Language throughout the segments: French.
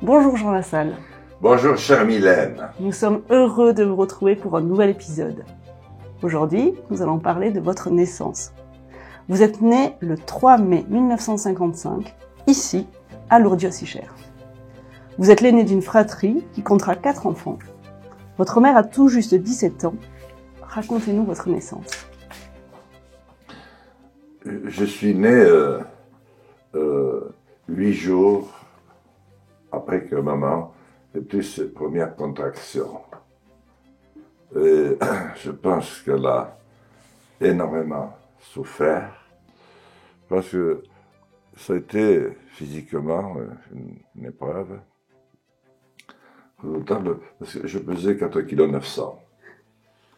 Bonjour Jean Lassalle. Bonjour chère Mylène. Nous sommes heureux de vous retrouver pour un nouvel épisode. Aujourd'hui, nous allons parler de votre naissance. Vous êtes né le 3 mai 1955, ici, à Lourdes-Dios-Icher. Vous êtes l'aîné d'une fratrie qui comptera 4 enfants. Votre mère a tout juste 17 ans. Racontez-nous votre naissance. Je suis né 8 jours après que maman ait eu ses premières contractions. Et je pense qu'elle a énormément souffert parce que ça a été physiquement une épreuve redoutable parce que je pesais 4,9 kg.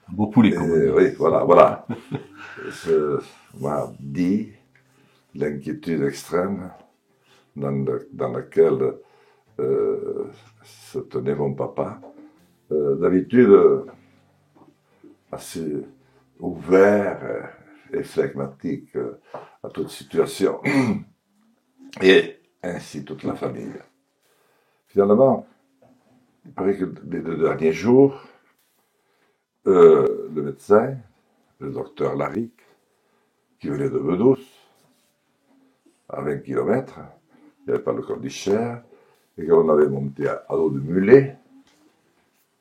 Un beau poulet, comme on dit. Oui, voilà. Ça m'a dit l'inquiétude extrême dans laquelle se tenait mon papa. D'habitude, assez ouvert et flegmatique à toute situation. Et ainsi toute la famille. Finalement, il paraît que les 2 derniers jours, le médecin, le docteur Laric, qui venait de Bedouce, à 20 km, il n'y avait pas le col d'Icher, et qu'on avait monté à dos de mulet,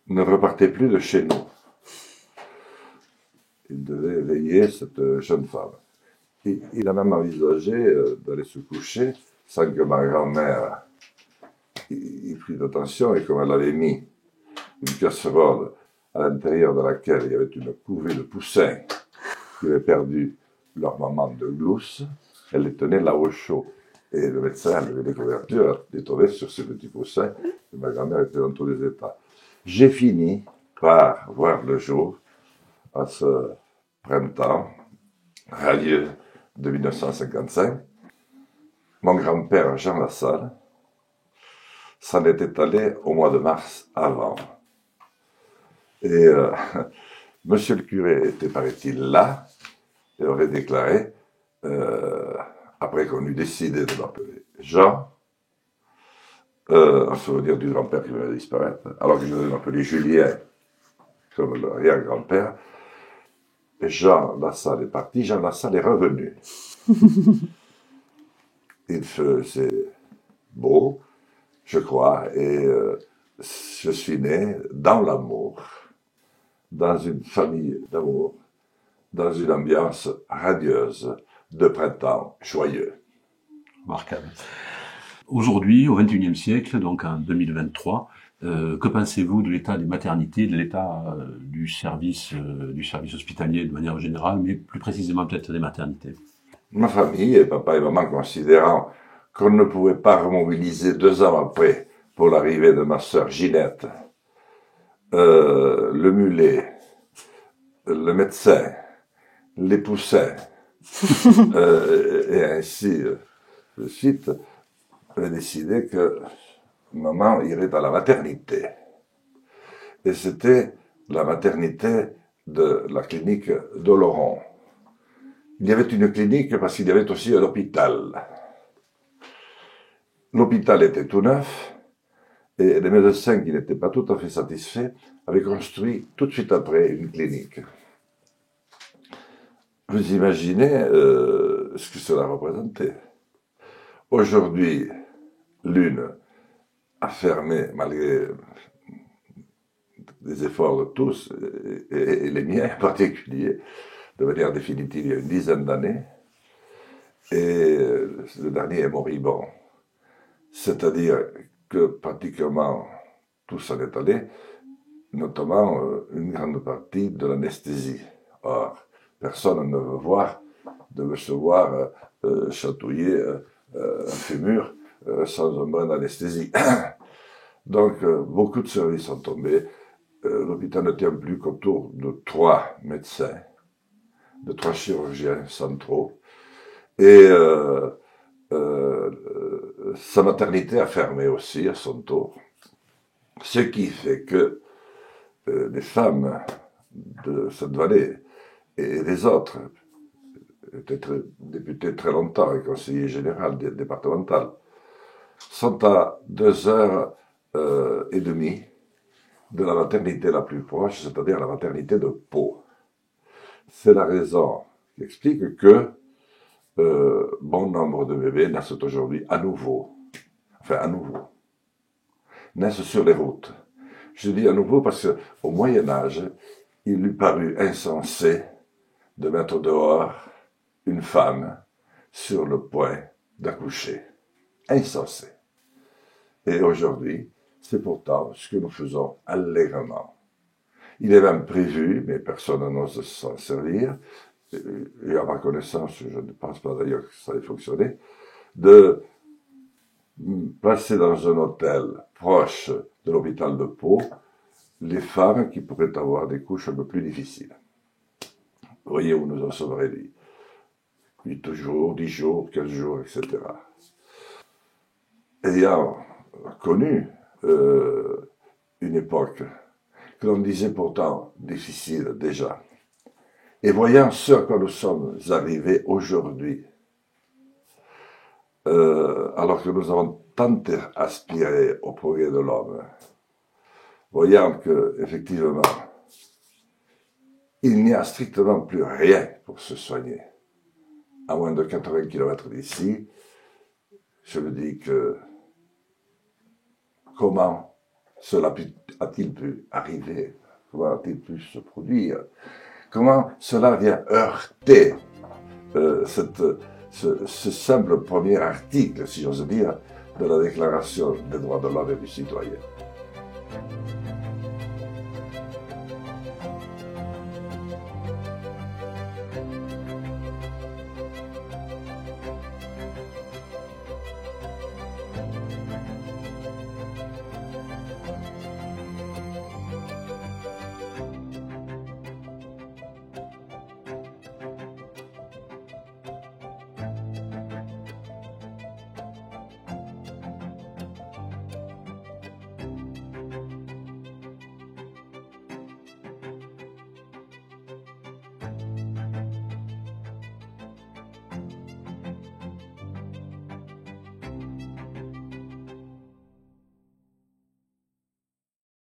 ne repartait plus de chez nous. Il devait veiller cette jeune femme. Il a même envisagé d'aller se coucher sans que ma grand-mère y prît attention, et comme elle avait mis une casserole à l'intérieur de laquelle il y avait une couvée de poussins qui avaient perdu leur maman de glousse, elle les tenait là au chaud. Et le médecin avait des couvertures, les trouvait sur ces petits poussins, et ma grand-mère était dans tous les états. J'ai fini par voir le jour à ce printemps radieux de 1955. Mon grand-père Jean Lassalle s'en était allé au mois de mars avant. Et monsieur le curé était, paraît-il, là, et aurait déclaré, après qu'on eut décidé de m'appeler Jean, en souvenir du grand-père qui venait de disparaître, alors que je devais m'appeler Julien, comme l'arrière-grand-père, Jean Lassalle est parti, Jean Lassalle est revenu. Il faisait beau, je crois, et je suis né dans l'amour, dans une famille d'amour, dans une ambiance radieuse de printemps joyeux. Remarquable. Aujourd'hui, au XXIe siècle, donc en 2023, que pensez-vous de l'état des maternités, de l'état du service hospitalier de manière générale, mais plus précisément peut-être des maternités? Ma famille, et papa et maman, considérant qu'on ne pouvait pas remobiliser 2 ans après pour l'arrivée de ma sœur Ginette, le mulet, le médecin, les poussins, et ainsi de suite, avait décidé que maman irait à la maternité. Et c'était la maternité de la clinique d'Oloron. Il y avait une clinique parce qu'il y avait aussi un hôpital. L'hôpital était tout neuf, et les médecins qui n'étaient pas tout à fait satisfaits avaient construit tout de suite après une clinique. Vous imaginez ce que cela représentait. Aujourd'hui, l'une a fermé, malgré des efforts de tous, et les miens en particulier, de manière définitive il y a une dizaine d'années, et le dernier est moribond. C'est-à-dire que pratiquement tout s'en est allé, notamment une grande partie de l'anesthésie. Or, personne ne veut se voir chatouiller un fémur sans un brin d'anesthésie. Donc, beaucoup de services sont tombés. L'hôpital ne tient plus qu'autour de 3 médecins, de 3 chirurgiens centraux. Et sa maternité a fermé aussi à son tour. Ce qui fait que les femmes de cette vallée et les autres étaient députés très longtemps et conseillers général départemental, sont à 2h30 de la maternité la plus proche, c'est-à-dire la maternité de Pau. C'est la raison qui explique que bon nombre de bébés naissent aujourd'hui à nouveau, naissent sur les routes. Je dis à nouveau parce qu'au Moyen-Âge, il lui parut insensé de mettre dehors une femme sur le point d'accoucher. Insensé. Et aujourd'hui, c'est pourtant ce que nous faisons allègrement. Il est même prévu, mais personne n'ose s'en servir, et à ma connaissance, je ne pense pas d'ailleurs que ça ait fonctionné, de placer dans un hôtel proche de l'hôpital de Pau les femmes qui pourraient avoir des couches un peu plus difficiles. Vous voyez où nous en sommes réduits. 8 jours, 10 jours, 15 jours, etc. Ayant connu une époque que l'on disait pourtant difficile déjà, et voyant ce à quoi nous sommes arrivés aujourd'hui, alors que nous avons tant aspiré au progrès de l'homme, voyant que, effectivement, il n'y a strictement plus rien pour se soigner. À moins de 80 km d'ici, je me dis que comment cela a-t-il pu arriver? Comment a-t-il pu se produire? Comment cela vient heurter ce simple premier article, si j'ose dire, de la Déclaration des droits de l'homme et du citoyen?